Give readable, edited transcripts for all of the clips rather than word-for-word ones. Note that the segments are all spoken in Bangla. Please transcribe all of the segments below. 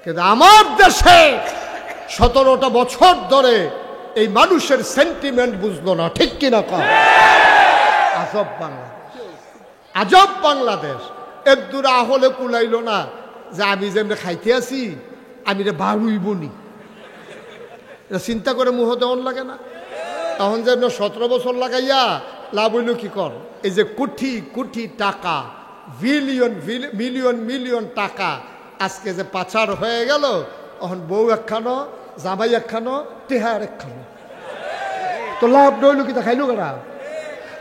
কিন্তু আমার দেশে 17টা বছর ধরে এই মানুষের সেন্টিমেন্ট বুঝলো না, ঠিক কিনা কম? আজব বাংলাদেশ, আজব বাংলাদেশ। এর দূরে আহলে কুলাইল না যে আমি যেমনি খাইতে আছি আমি রে বারুই বনি, চিন্তা করে মুহ দেওয়ান লাগে না? তখন যেন 17 বছর লাগাইয়া লাভ হইল কি কর? এই যে কোটি কোটি টাকা, বিলিয়ন মিলিয়ন মিলিয়ন টাকা আজকে যে পাচার হয়ে গেল, তখন বউ একখানো, জামাই একখানো, টেহার একখানো, তো লাভ রইল কি? তা খাইল কেনা?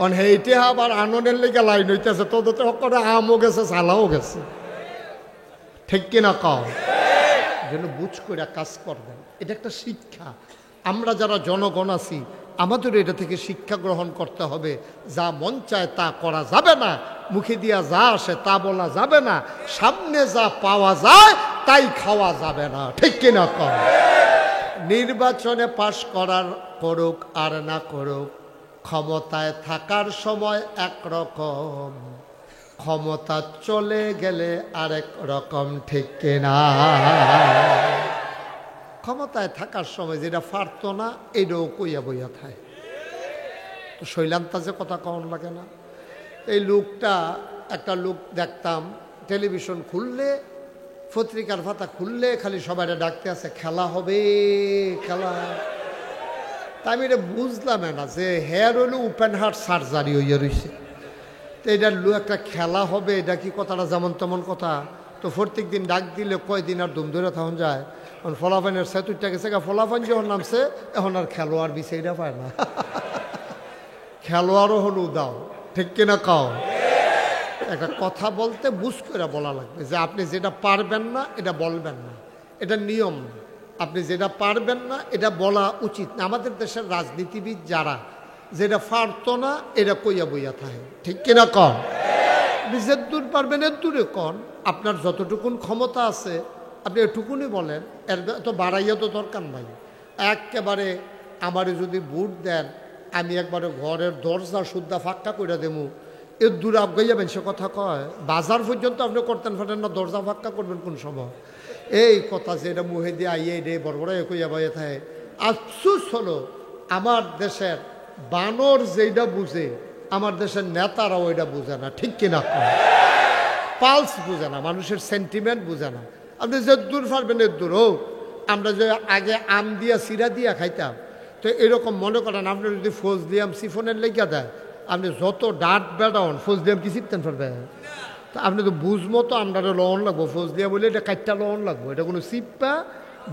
অন হেইটে আবার আনন্দের লেগে লাইন হইতেছে, তোদের তো করে আমও গেছে, চালাও গেছে, ঠিক কিনা কও? যেন বুঝ করে কাজ করবেন, এটা একটা শিক্ষা। আমরা যারা জনগণ আছি আমাদের এটা থেকে শিক্ষা গ্রহণ করতে হবে। যা মন চায় তা করা যাবে না, মুখে দিয়া যা আসে তা বলা যাবে না, সামনে যা পাওয়া যায় তাই খাওয়া যাবে না, ঠিক কিনা কও? নির্বাচনে পাশ করার করুক আর না করুক, ক্ষমতায় থাকার সময় একরকম, ক্ষমতা চলে গেলে আরেক রকম, ঠিক কিনা? ক্ষমতায় থাকার সময় যেটা পারত না এইটাও কইয়া বইয়া থাকে। তো শৈলান্তা যে কথা কন লাগে না? এই লোকটা, একটা লোক দেখতাম টেলিভিশন খুললে, পত্রিকার পাতা খুললে খালি সবাই ডাকতে আছে খেলা হবে, খেলা। তা আমি এটা বুঝলাম না যে হেয়ার হইলো ওপেন হার্ট সার্জারি হইয়া রয়েছে, তো এটা একটা খেলা হবে, এটা কি কথাটা যেমন তেমন কথা? তো প্রত্যেক দিন ডাক দিলে কয়দিন আর দুম ধরে তখন যায়। এখন ফলাফাইনের সেতুরটা গেছে, ফলাফাইন যখন নামছে এখন আর খেলোয়াড় বিষয়টা পায় না, খেলোয়াড়ও হল উদাও, ঠিক কিনা কও? একটা কথা বলতে বুঝ করে বলা লাগবে যে আপনি যেটা পারবেন না এটা বলবেন না, এটা নিয়ম না। আপনি যেটা পারবেন না এটা বলা উচিত না। আমাদের দেশের রাজনীতিবিদ যারা যেটা পারতো না এটা কইয়া বইয়া থাকে, ঠিক কিনা কন? আপনি যে দূর পারবেন এর দূরে কন, আপনার যতটুকুন ক্ষমতা আছে আপনি এটুকুনি বলেন, এর তো বাড়াইয়া তো দরকার নাই। একেবারে আমারে যদি ভোট দেন আমি একবারে ঘরের দরজা সুদ্ধা ফাঁকা করে দেবো, এর দূরে আপ যাবেন সে কথা কয়? বাজার পর্যন্ত আপনি করতেন পারেন না, দরজা ফাঁকা করবেন কোন সময়? এই কথা যে এটা মুহে দিয়ে আইয়ে রে বড় বড় কইয়া বাইয়া থাকে। আফসুস হলো আমার দেশের বানর যেটা বুঝে আমার দেশের নেতারাও এটা বুঝে না, ঠিক কিনা? পালস বুঝে না, মানুষের সেন্টিমেন্ট বুঝে না। আপনি যে দূর পারবেন এর দূর হোক। আমরা যে আগে আম দিয়া সিরা দিয়া খাইতাম, তো এরকম মনে করেন আপনি যদি ফজলি আম সিফনের লেগা দেয়, আপনি যত ডাট বেড়ান ফজলি আম কি চিনতেন পারবেন? তা আপনি তো বুঝবো তো আমরা লবণ লাগবো, ফজলিয়া বলে এটা কাটটা লবণ লাগবো, এটা কোনো সিপ্পা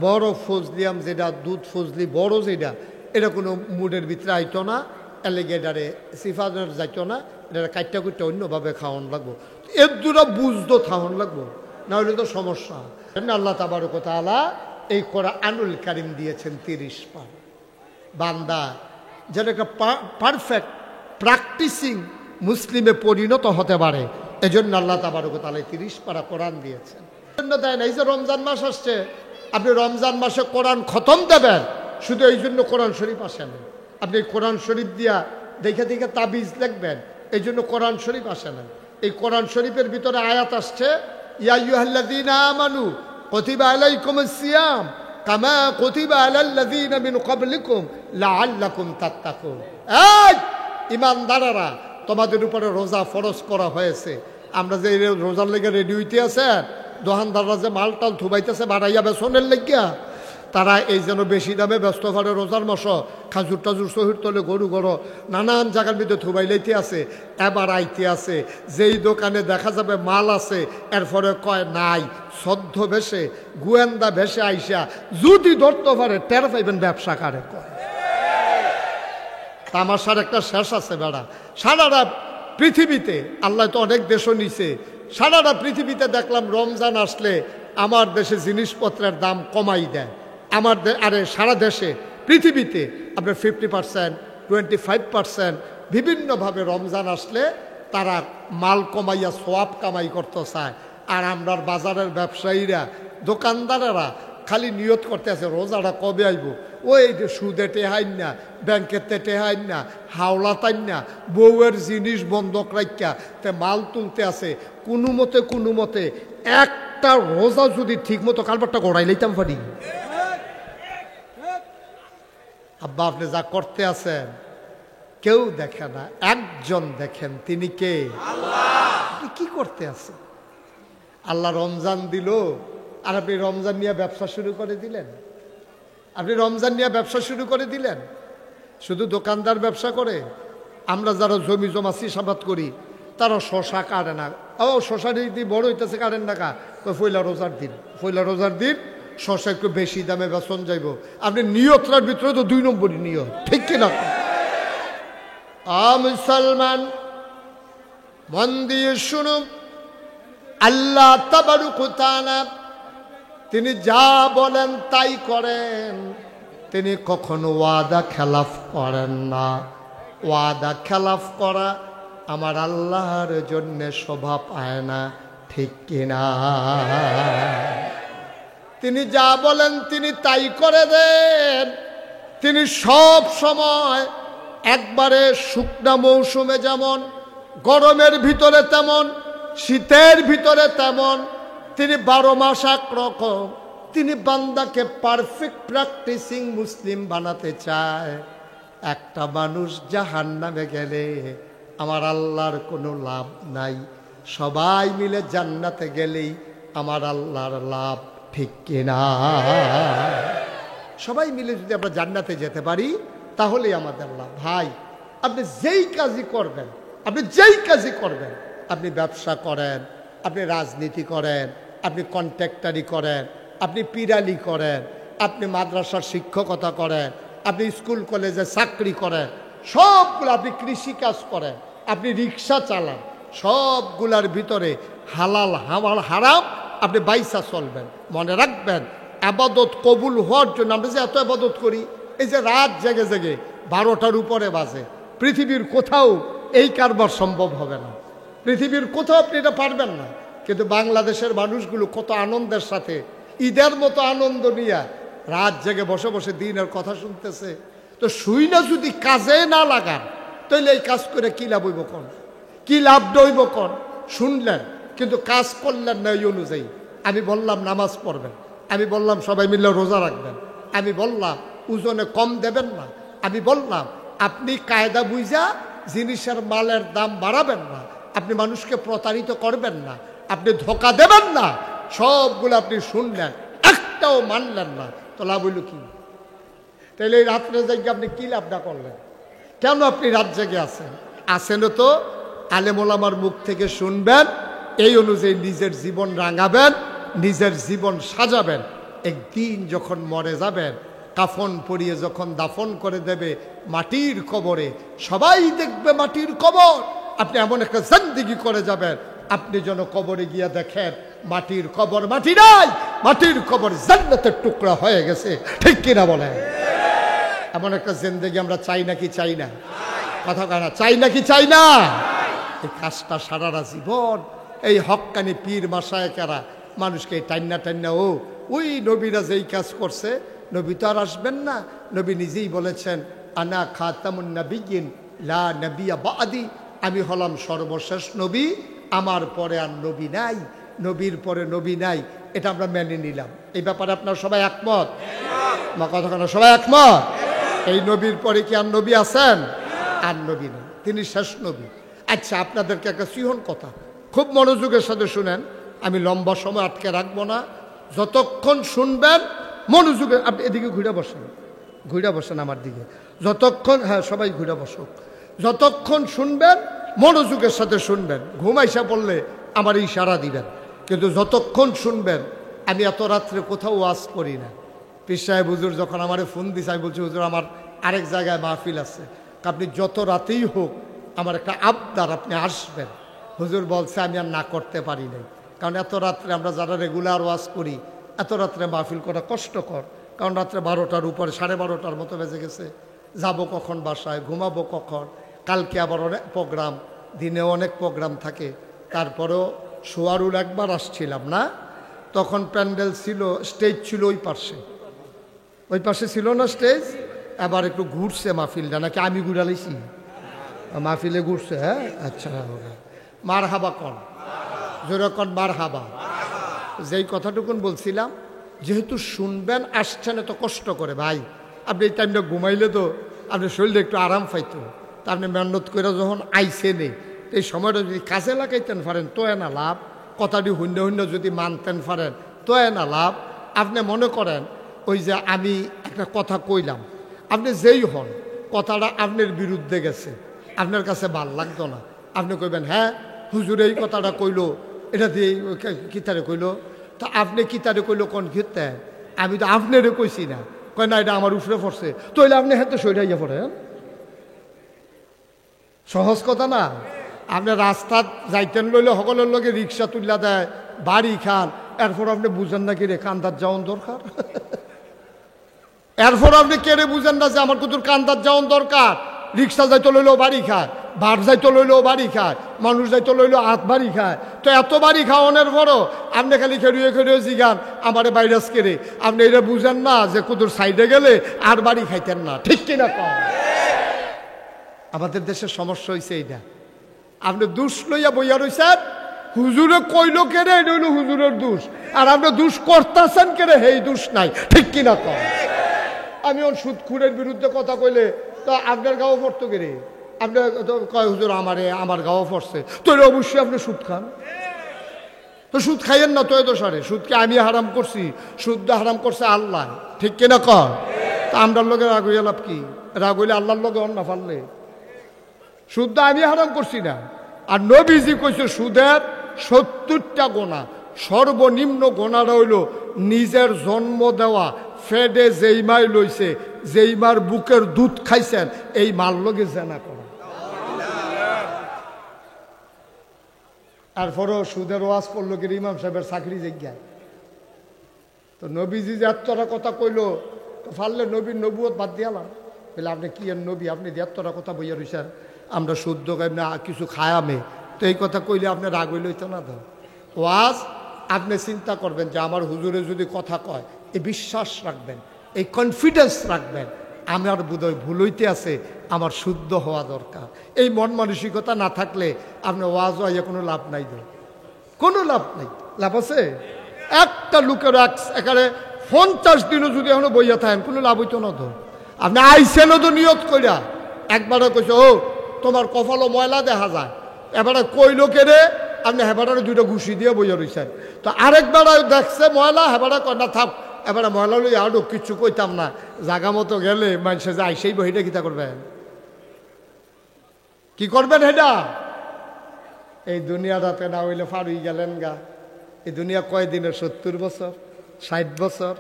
বড় ফজলিয়াম যেটা দুধ ফজলি বড় যেটা, এটা কোনো মুডের ভিতরে আইতো না, অ্যালিগেটারে সিফানের যাইতো না, এটা কাটটা কুটটা অন্যভাবে খাওয়ান লাগবো। এর দূরা বুঝতো খাওয়ান লাগবো, না হলে তো সমস্যা। আল্লাহ তাবারক ওয়া তাআলা এই কোরআনুল কারীম দিয়েছেন 30 পারা। বান্দা যেন একটা পারফেক্ট প্র্যাকটিসিং মুসলিমে পরিণত হতে পারে, এজন্য আল্লাহ তাবারক ওয়া তাআলা 30 পারা কোরআন দিয়েছেন। দেয় না, এই যে রমজান মাস আসছে, আপনি রমজান মাসে কোরআন খতম দেবেন, শুধু এই জন্য কোরআন শরীফ আসেন। আপনি কোরআন শরীফ দিয়া দেখে দেখে তাবিজ লিখবেন, এই জন্য কোরআন শরীফ আসে না। এই কোরআন শরীফের ভিতরে আয়াত আসছে, ইয়া আইয়ুহাল্লাযীনা আমানু কুতিবা আলাইকুমুস সিয়াম কামা কুতিবা আলাল্লাযীনা মিন ক্বাবলিকুম লাআল্লাকুম তাত্তাকুন। এই ঈমানদাররা, তোমাদের উপরে রোজা ফরজ করা হয়েছে। আমরা যে রোজার লেগে রেডি হইতে আছে, দোকানদাররা যে মালটাল থুবাইতেছে বাড়াইয়া বেসনের লেগিয়া, তারা এই যেন বেশি দামে ব্যস্ত করে রোজার মাস খাজুর টাজুর শহীদ তলে গরু গরো নানান জায়গার মধ্যে থুবাই লাইতে আছে। এবার আইতে আছে যেই দোকানে দেখা যাবে মাল আছে, এরপরে কয় নাই, সদ্য ভেসে গোয়েন্দা ভেসে আইসা যদি ধরতে পারে টের পাইবেন ব্যবসা কারে কয়। তামাশার একটা শেষ আছে বেড়া। সারাটা পৃথিবীতে আল্লাহ তো অনেক দেশও নিছে, সারাটা পৃথিবীতে দেখলাম রমজান আসলে আমার দেশে জিনিসপত্রের দাম কমাই দেয়। আমার আরে সারা দেশে পৃথিবীতে আপনার 50%, 25% বিভিন্নভাবে রমজান আসলে তারা মাল কমাইয়া সোয়াব কামাই করতে চায়। আর আমরার বাজারের ব্যবসায়ীরা দোকানদারেরা খালি নিয়ত করতে আছে রোজাটা কবে আইব, ওই যে সুদে টেহাইন না, ব্যাংকেতে টেহাইন না, হাওলা তাইন না, বউয়ের জিনিস বন্ধক রাখিয়া তে মাল তুলতে আছে। কোনো মতে একটা রোজা যদি ঠিক মতো কালবারটা গড়াই লইতাম পারি। আব্বা আপনি যা করতে আছেন কেউ দেখে না, একজন দেখেন, তিনি কে? আপনি কি করতে আছেন? আল্লাহ রমজান দিল আর আপনি রমজান নিয়ে ব্যবসা শুরু করে দিলেন। আপনি রমজান নিয়ে ব্যবসা শুরু করে দিলেন। শুধু দোকানদার ব্যবসা করে, আমরা যারা জমি জমা চাষাবাদ করি তারা শশা কাটে না। ও শশা দিয়ে বড় হইতেছে কাটেন না কা? পয়লা রোজার দিন, পয়লা রোজার দিন শশা একটু বেশি দামে বেচন যাইব। আপনি নিয়তটার ভিতরে তো 2 নম্বরই নিয়ত, ঠিক কিনা? মুসলমান মন দিয়ে শুনুন, আল্লাহ তাবারক ওয়া তাআলা তিনি যা বলেন তাই করেন। তিনি কখনো ওয়াদা খেলাফ করেন না। ওয়াদা খেলাফ করা আমার আল্লাহর জন্য শোভা পায় না, ঠিক কিনা? তিনি যা বলেন তিনি তাই করে দেন। তিনি সব সময় একবারে শুকনা মৌসুমে যেমন, গরমের ভিতরে তেমন, শীতের ভিতরে তেমন, তিনি 12 মাস একরকম। তিনি বান্দাকে পারফেক্ট প্র্যাকটিসিং মুসলিম বানাতে চায়। একটা মানুষ জাহান্নামে গেলে আমার আল্লাহর কোনো লাভ নাই, সবাই মিলে জান্নাতে গেলেই আমার আল্লাহর লাভ, ঠিক কিনা? সবাই মিলে যদি আমরা জান্নাতে যেতে পারি তাহলেই আমাদের লাভ। ভাই আপনি যেই কাজই করবেন, আপনি যেই কাজই করবেন, আপনি ব্যবসা করেন, আপনি রাজনীতি করেন, আপনি কন্ট্রাক্টারি করেন, আপনি পিরালি করেন, আপনি মাদ্রাসার শিক্ষকতা করেন, আপনি স্কুল কলেজে চাকরি করেন, সবগুলো, আপনি কৃষিকাজ করেন, আপনি রিক্সা চালান, সবগুলার ভিতরে হালাল হারাম আপনি বাইসা চলবেন। মনে রাখবেন, আবাদত কবুল হওয়ার জন্য আমরা যে এত আবাদত করি, এই যে রাত জেগে জেগে 12টার উপরে বাজে, পৃথিবীর কোথাও এই কারবার সম্ভব হবে না। পৃথিবীর কোথাও আপনি এটা পারবেন না। কিন্তু বাংলাদেশের মানুষগুলো কত আনন্দের সাথে ঈদের মতো আনন্দ নিয়ে রাত জেগে বসে বসে দিনের কথা শুনতেছে। তো শুই না যদি কাজে না লাগান তাহলে এই কাজ করে কি লাভ হইব কোন? কি লাভ হইব কোন? শুনলেন কিন্তু কাজ করলেন না। এই অনুযায়ী আমি বললাম নামাজ পড়বেন, আমি বললাম সবাই মিলে রোজা রাখবেন, আমি বললাম ওজনে কম দেবেন না, আমি বললাম আপনি কায়দা বুঝা জিনিসের মালের দাম বাড়াবেন না, আপনি মানুষকে প্রতারিত করবেন না, আপনি ধোকা দেবেন না, সবগুলো আপনি শুনলেন, একটাও মানলেন না, তো লাভ হইল কি? তাহলে এই রাত্রে জেগে আপনি কি লাভটা করলেন? কেন আপনি রাত জেগে আছেন? আসেনও তো আলেম ওলামার মুখ থেকে শুনবেন, এই অনুযায়ী নিজের জীবন রাঙাবেন, নিজের জীবন সাজাবেন। একদিন যখন মরে যাবেন, কাফন পরিয়ে যখন দাফন করে দেবে মাটির কবরে, সবাই দেখবে মাটির কবর। আপনি এমন একটা জিন্দেগি করে যাবেন, আপনি যেন কবরে গিয়ে দেখেন মাটির কবর মাটি নাই, মাটির কবর জান্নাতের টুকরা হয়ে গেছে, ঠিক কিনা বলেন? এমন একটা জিন্দেগি আমরা চাই নাকি চাই না? কথা কানা চাই নাকি চাই না? এই কাজটা সারাটা জীবন এই হক্কানি পীর মাশায়েখেরা মানুষকে টাইন্না টাইন্না ওই নবীরা যেই কাজ করছে, নবী তো আর আসবেন না। নবী নিজেই বলেছেন, আনা খাতামুন নাবিয়্যিন লা নাবিয়্যা বাদি, আমি হলাম সর্বশেষ নবী, আমার পরে আর নবী নাই, নবীর পরে নবী নাই। এটা আমরা মেনে নিলাম। এই ব্যাপারে আপনারা সবাই একমত? মা কথা কেন সবাই একমত? এই নবীর পরে কি আর নবী আছেন? আর নবী নেই, তিনি শেষ নবী। আচ্ছা আপনাদেরকে একটা সিহন কথা খুব মনোযোগের সাথে শুনেন, আমি লম্বা সময় আটকে রাখবো না, যতক্ষণ শুনবেন মনোযোগে। আপনি এদিকে ঘুরে বসেন আমার দিকে, যতক্ষণ, হ্যাঁ সবাই ঘুরে বসুক, যতক্ষণ শুনবেন মনোযোগের সাথে শুনবেন। ঘুমাইসা পড়লে আমার ইশারা দিবেন, কিন্তু যতক্ষণ শুনবেন। আমি এত রাত্রে কোথাও ওয়াজ করি না। পীর সাহেব হুজুর যখন আমারে ফোন দিছে, আমি বলছি হুজুর আমার আরেক জায়গায় মাহফিল আছে, আপনি যত রাতেই হোক আমার একটা আবদার, আপনি আসবেন। হুজুর বলছে আমি আর না করতে পারি নাই, কারণ এত রাত্রে আমরা যারা রেগুলার ওয়াজ করি, এত রাত্রে মাহফিল করা কষ্টকর, কারণ রাত্রে 12টার উপরে, 12:30 মতো বেজে গেছে। যাব কখন বাসায়, ঘুমাবো কখন, কালকে আবার অনেক প্রোগ্রাম, দিনে অনেক প্রোগ্রাম থাকে। তারপরেও সোয়ারুল একবার আসছিলাম না, তখন প্যান্ডেল ছিল, স্টেজ ছিল ওই পাশে ছিল না স্টেজ, এবার একটু ঘুরছে মাহফিলটা, নাকি আমি ঘুরালাইছি? মাহফিলে ঘুরছে, হ্যাঁ আচ্ছা। মার হাবা কন, জোরে কন মার হাবা। যেই কথাটুকুন বলছিলাম, যেহেতু শুনবেন আসছেন এত কষ্ট করে ভাই, আপনি এই টাইমটা ঘুমাইলে তো আপনার শরীরে একটু আরাম পাইতো। তা আপনি মেহনত করে যখন আইসে নেই, এই সময়টা যদি কাজে লাগাইতেন পারেন তো না লাভ, কথাটি শূন্য শূন্য যদি মানতেন পারেন তো না লাভ। আপনি মনে করেন ওই যে আমি একটা কথা কইলাম, আপনি যেই হন কথাটা আপনার বিরুদ্ধে গেছে, আপনার কাছে ভাল লাগতো না, আপনি কইবেন হ্যাঁ হুজুর এই কথাটা কইলো, এটা দিয়ে কিতারে কইলো, তা আপনি কিতারে কইলো কোন ক্ষেত্রে, আমি তো আপনারে কইছি না, কয় না এটা আমার উপরে পড়ছে, তো হইলে আপনি হাতে সইটাইয়া পড়েন। সহজ কথা না। আপনি রাস্তা যাইতেন লইলে সকলের লগে রিক্সা তুললা দেয়, বাড়ি খান, এরপর আপনি বুঝেন না কি রে কান্দার যাওয়ান দরকার। এরপর আপনি কেড়ে বুঝেন না যে আমার কুতুর কান্দার যাওয়ান দরকার। রিক্সা যাইতে লইলেও বাড়ি খায়, বার যাইতে লইলেও বাড়ি খায়, মানুষ যাইতে লইলেও হাত বাড়ি খায়। তো এত বাড়ি খাওয়ানোর পরও আপনি খালি খেড়িয়ে খেড়িয়ে জিগান আমারে ভাইরাস কেড়ে, আপনি এটা বুঝেন না যে কুতুর সাইডে গেলে আর বাড়ি খাইতেন না, ঠিক কিনা কম। আমাদের দেশের সমস্যা হয়েছে এইটা। আপনি দুষ লইয়া বইয়া রয়েছেন, হুজুরে কইল কেড়ে এটা হইল হুজুরের দোষ, আর আপনি দুষ করতেছেন কেড়ে সেই দোষ নাই, ঠিক কিনা কম। আমি ওর সুদখুরের বিরুদ্ধে কথা কইলে তো আপনার গাঁও পড়তো কেড়ে, আপনি কয় হুজুর আমার গাঁও পড়ছে, তো অবশ্যই আপনি সুদ খান। তো সুদ খাইয়েন না, তো এত সারে সুদকে আমি হারাম করছি, সুদ হারাম করছে আল্লাহ, ঠিক কিনা কর। তা আমরার লগে রাগ হইয়া লাভ কি? রাগ হইলে আল্লাহর লগে অন্য ফাললে। সুদ আমি হারাম করছি না। আর নবীজি কইছে সুদের 70টা গোনা, সর্বনিম্ন গোনাটা হইল নিজের জন্ম দেওয়া ফেডে যেই মাই লইছে, যেই মার বুকের দুধ খাইছেন এই মার লগে জেনা করা। তারপরও সুদের ওয়াজ করলো কি ইমাম সাহেবের চাকরি জায়গায়। তো নবীজি যে এতটা কথা কইলো, তো ফাললে নবীর নবুয়ত বাদ দিয়ালাম। বলে আপনি কি এর নবী, আপনি যে এতটা কথা বইয়া রইছেন, আমরা শুদ্ধ না কিছু খায়ামে, তো এই কথা কইলে আপনি রাগ হইলে হইতো না। তো ওয়াজ আপনি চিন্তা করবেন যে আমার হুজুরে যদি কথা কয়, এই বিশ্বাস রাখবেন, এই কনফিডেন্স রাখবেন, আমার বোধহয় ভুল হইতে আছে, আমার শুদ্ধ হওয়া দরকার। এই মন মানসিকতা না থাকলে আপনার ওয়াজ হইয়া কোনো লাভ নাই, কোনো লাভ নাই। লাভ আছে? একটা লোকের একারে 50 দিনও যদি এখনো বইয়া থাকেন কোনো লাভ হইতো না। তো আপনি আইসেনও তো নিয়ত কইরা, একবারে কইছে ও তোমার কপালও ময়লা দেখা যায়, এবারে কইল কেড়ে আপনি হেবাটারে 2টা ঘুষি দিয়ে বইয়া রইছেন। তো আরেকবার দেখছে ময়লা, হেবাটা কয় না থাক, এবারে ময়লা লই আরো কিচ্ছু কইতাম না, জাগা মতো গেলে মানুষে যে আইসেই বইটা কিতা করবেন, কি করবেন হেডা? এই দুনিয়াটাতে না হইলে ফারুই গেলেন গা। এই দুনিয়া কয় দিনের? 70 বছর, 60 বছর,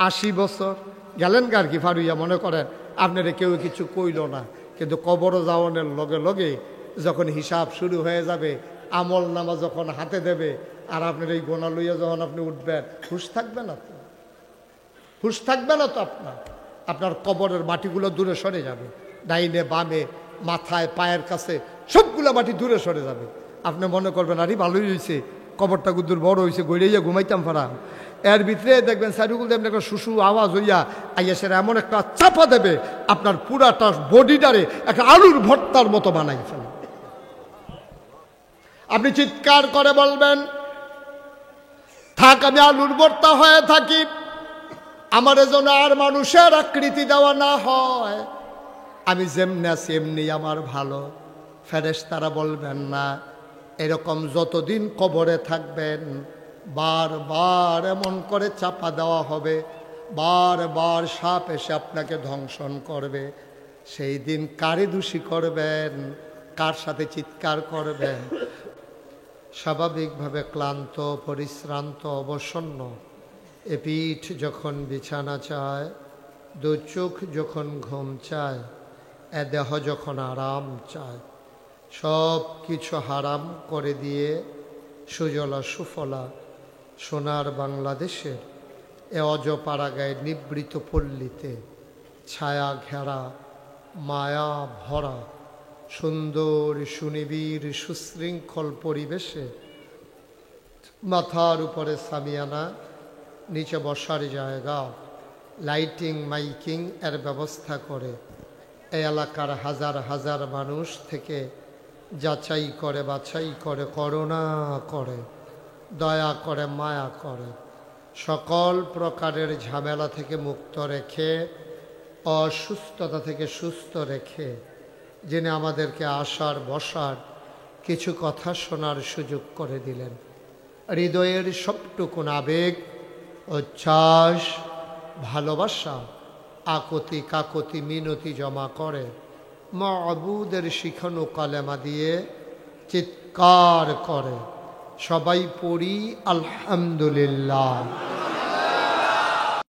80 বছর গেলেন গা আর কি ফারুইয়া। মনে করেন আপনারা কেউ কিছু কইল না, কিন্তু কবর যাওয়ানের লগে লগে যখন হিসাব শুরু হয়ে যাবে, আমল নামা যখন হাতে দেবে, আর আপনার এই গোনা লইয়া যখন আপনি উঠবেন, হুশ থাকবে না তো, হুশ থাকবে না তো আপনার কবরের মাটিগুলো দূরে সরে যাবে, ডাইনে বামে মাথায় পায়ের কাছে সবগুলো মাটি দূরে সরে যাবে। আপনি মনে করবেন আরে ভালোই হয়েছে, কবরটা গুদ্দুর বড় হয়েছে, গড়িয়া ঘুমাইতাম ফারাম। এর ভিতরে দেখবেন সাইডুগুলো দেখবেন একটা শুশু আওয়াজ হইয়া আইয়া সেটা এমন একটা চাপা দেবে, আপনার পুরাটা বডিটারে একটা আলুর ভর্তার মতো বানাই ফেলে। আপনি চিৎকার করে বলবেন থাক আমি আলুর ভর্তা হয়ে থাকি, আমার যেন আর মানুষের আকৃতি দেওয়া না হয়, আমি যেমনি আছি এমনি আমার ভালো। ফেরেশতারা বলবেন না, এরকম যতদিন কবরে থাকবেন বারবার এমন করে চাপা দেওয়া হবে, বারবার সাপ এসে আপনাকে ধ্বংসন করবে। সেই দিন কারে দোষী করবেন, কার সাথে চিৎকার করবেন? স্বাভাবিকভাবে ক্লান্ত, পরিশ্রান্ত, অবসন্ন, এ পিঠ যখন বিছানা চায়, দু চোখ যখন ঘুম চায়, এ দেহ যখন আরাম চায়, সব কিছু হারাম করে দিয়ে সুজলা সুফলা সোনার বাংলাদেশের এ অজপাড়াগায় নিবৃত পল্লীতে ছায়া ঘেরা মায়া ভরা সুন্দর সুনিবিড় সুশৃঙ্খল পরিবেশে মাথার উপরে সামিয়ানা, নিচে বসার জায়গা, লাইটিং মাইকিং এর ব্যবস্থা করে এই এলাকার হাজার হাজার মানুষ থেকে যাচাই করে বাছাই করে করুণা করে দয়া করে, মায়া করে, সকল প্রকারের ঝামেলা থেকে মুক্ত রেখে, অসুস্থতা থেকে সুস্থ রেখে, যিনি আমাদেরকে আসার বসার কিছু কথা শোনার সুযোগ করে দিলেন। হৃদয়ের সবটুকুন আবেগ, উচ্ছ্বাস, ভালোবাসা, আকতি কাকতি মিনতি জমা করে মাবুদের শিখানো কালেমা দিয়ে চিৎকার করে সবাই পড়ি আলহামদুলিল্লাহ।